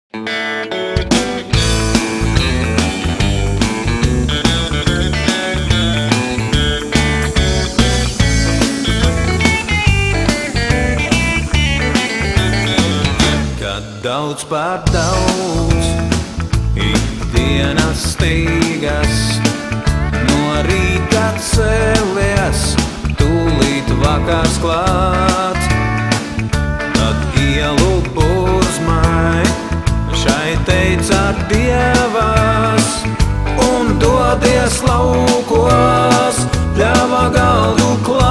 Daudz pār daudz, ikdienas steigas, no rīta cēlies, tūlīt vakars klāt. Tad ielu burzmai, šai teica Dievas, un dodies laukos, pļāvā galdu klāt.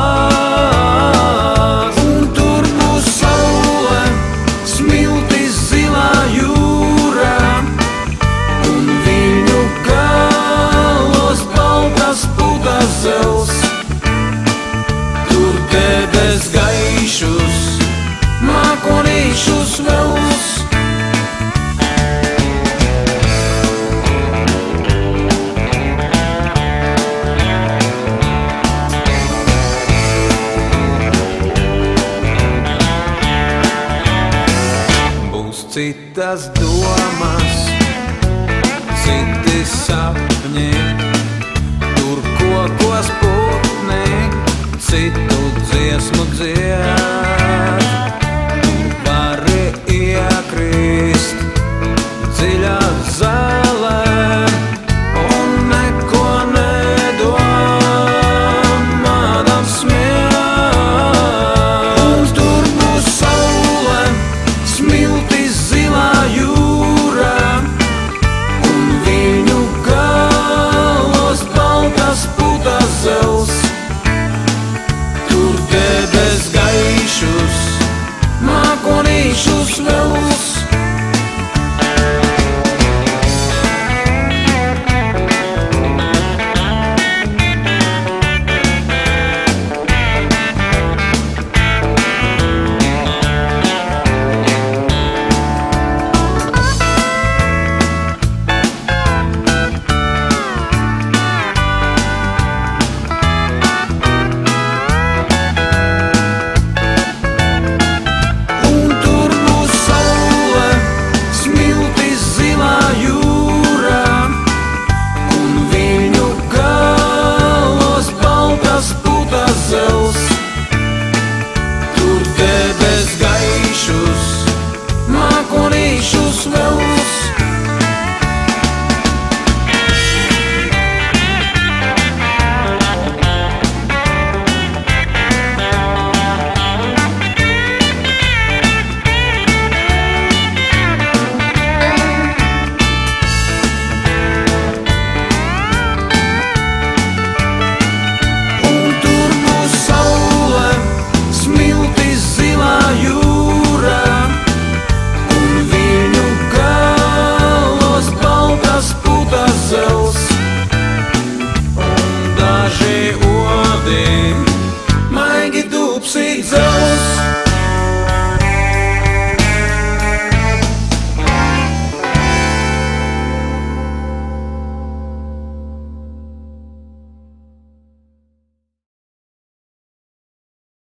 Un tur būs saule, smiltis zilā jūrā, un viņu galos baltas putas zels. Tur debes gaišus, mākonīšus vels. Citas domas, citi sapņi, tur kokos putni, citu dziesmu dzied. Tur vari iekrist dziļā zālē.